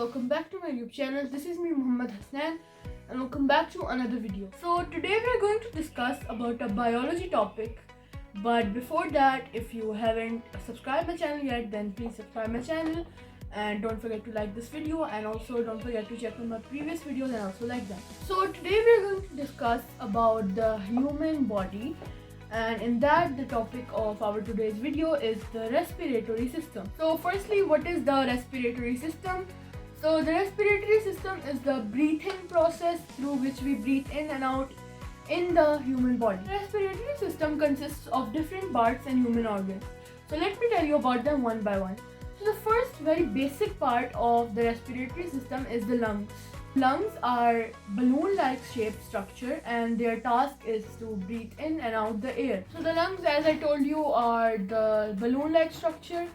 welcome back to my YouTube channel. This is me, Muhammad Hasnan, and welcome back to another video. So today we are going to discuss about a biology topic. But before that, if you haven't subscribed my channel yet, then please subscribe my channel and don't forget to like this video, and also don't forget to check out my previous videos and also like them. So today we are going to discuss about the human body. And in that, the topic of our today's video is the respiratory system. So firstly, what is the respiratory system? So the respiratory system is the breathing process through which we breathe in and out in the human body. The respiratory system consists of different parts and human organs. So let me tell you about them one by one. So the first very basic part of the respiratory system is the lungs. Lungs are balloon-like shaped structure, and their task is to breathe in and out the air. So the lungs, as I told you, are the balloon-like structure,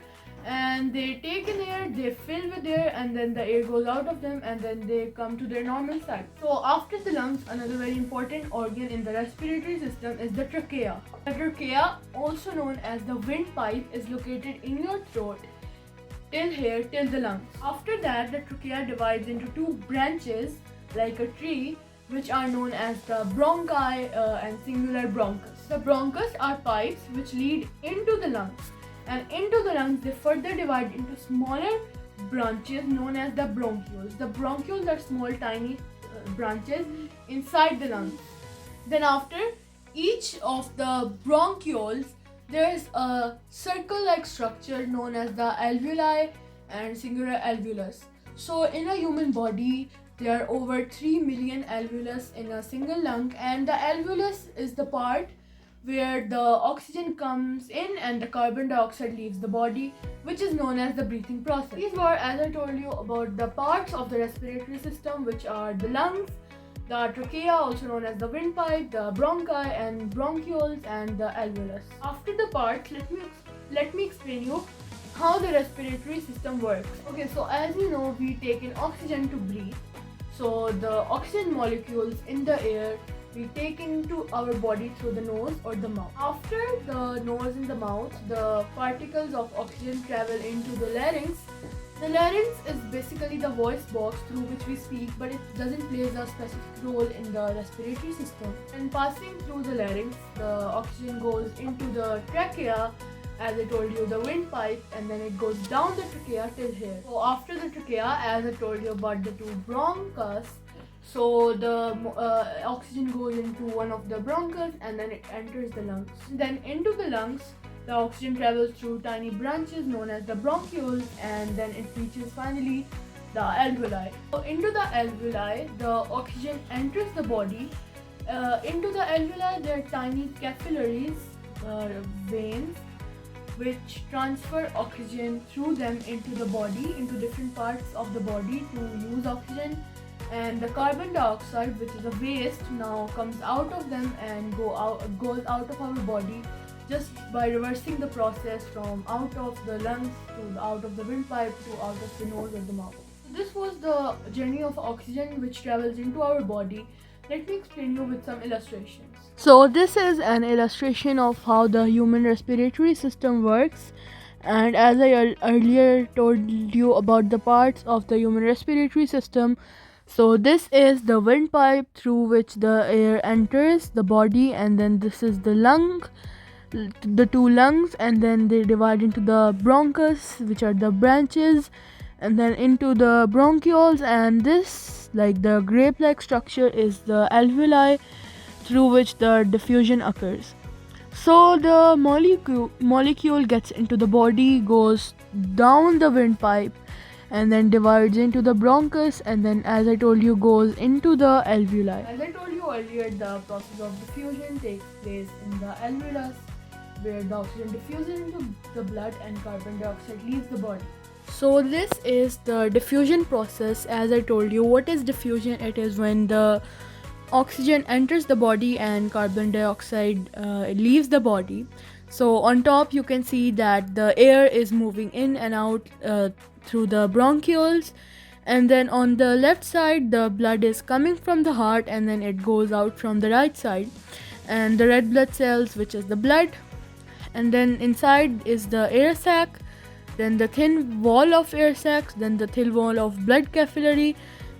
and they take in air, they fill with air, and then the air goes out of them, and then they come to their normal size. So after the lungs, another very important organ in the respiratory system is the trachea. The trachea, also known as the windpipe, is located in your throat till the lungs. After that, the trachea divides into two branches like a tree, which are known as the bronchi and singular bronchus. The bronchus are pipes which lead into the lungs, and into the lungs they further divide into smaller branches known as the bronchioles. The bronchioles are small tiny branches inside the lungs. Then after each of the bronchioles, there is a circle-like structure known as the alveoli and singular alveolus. So in a human body, there are over 3 million alveolus in a single lung, and the alveolus is the part where the oxygen comes in and the carbon dioxide leaves the body, which is known as the breathing process. These were, as I told you, about the parts of the respiratory system, which are the lungs, the trachea, also known as the windpipe, the bronchi and bronchioles, and the alveolus. After the parts, let me explain you how the respiratory system works. Okay, so as you know, we take in oxygen to breathe. So the oxygen molecules in the air we take into our body through the nose or the mouth. After the nose and the mouth, the particles of oxygen travel into the larynx. The larynx is basically the voice box through which we speak, but it doesn't play a specific role in the respiratory system. And passing through the larynx, the oxygen goes into the trachea, as I told you, the windpipe, and then it goes down the trachea till here. So after the trachea, as I told you about the two bronchus, so the oxygen goes into one of the bronchus and then it enters the lungs. Then into the lungs, the oxygen travels through tiny branches known as the bronchioles, and then it reaches finally the alveoli. So into the alveoli, the oxygen enters the body. Into the alveoli, there are tiny capillaries, veins, which transfer oxygen through them into the body, into different parts of the body to use oxygen. And the carbon dioxide, which is a waste, now comes out of them and goes out of our body, just by reversing the process from out of the lungs to out of the windpipe to out of the nose or the mouth. So this was the journey of oxygen which travels into our body. Let me explain you with some illustrations. So this is an illustration of how the human respiratory system works. And as I earlier told you about the parts of the human respiratory system, so this is the windpipe through which the air enters the body, and then this is the lung, the two lungs, and then they divide into the bronchus, which are the branches, and then into the bronchioles, and this, like the grape-like structure, is the alveoli through which the diffusion occurs. So the molecule gets into the body, goes down the windpipe, and then divides into the bronchus, and then, as I told you, goes into the alveoli. As I told you earlier, the process of diffusion takes place in the alveolus, where the oxygen diffuses into the blood and carbon dioxide leaves the body. So this is the diffusion process. As I told you, what is diffusion? It is when the oxygen enters the body and carbon dioxide leaves the body. So on top you can see that the air is moving in and out through the bronchioles, and then on the left side the blood is coming from the heart and then it goes out from the right side, and the red blood cells, which is the blood, and then inside is the air sac, then the thin wall of air sacs, then the thin wall of blood capillary,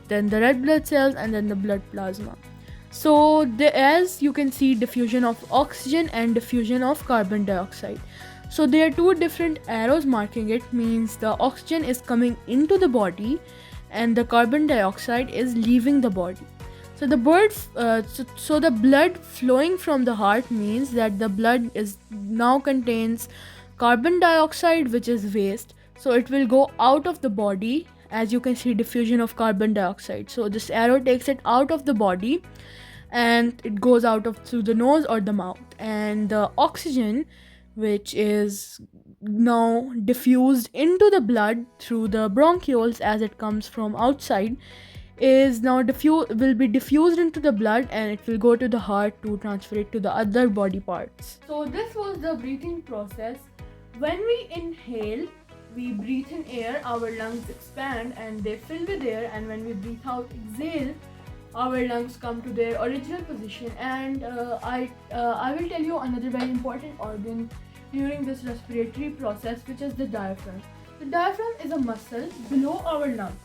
then the red blood cells, and then the blood plasma. So as you can see, diffusion of oxygen and diffusion of carbon dioxide. So there are two different arrows marking it, means the oxygen is coming into the body and the carbon dioxide is leaving the body. So the blood flowing from the heart means that the blood is now contains carbon dioxide, which is waste. So it will go out of the body. As you can see, diffusion of carbon dioxide. So this arrow takes it out of the body and it goes out of through the nose or the mouth. And the oxygen, which is now diffused into the blood through the bronchioles as it comes from outside, is now will be diffused into the blood, and it will go to the heart to transfer it to the other body parts. So this was the breathing process. When we inhale, we breathe in air, our lungs expand and they fill with air, and when we breathe out, exhale, our lungs come to their original position. And I will tell you another very important organ during this respiratory process, which is the diaphragm. The diaphragm is a muscle below our lungs.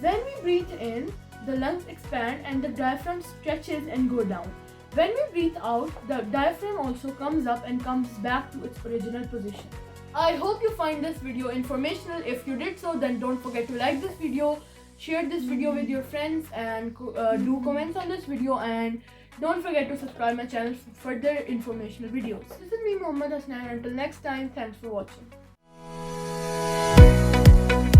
When we breathe in, the lungs expand and the diaphragm stretches and go down. When we breathe out, the diaphragm also comes up and comes back to its original position. I hope you find this video informational. If you did so, then don't forget to like this video, share this video with your friends, and do comments on this video, and don't forget to subscribe my channel for further informational videos. This is me, Mohammad Hasnain. Until next time, thanks for watching.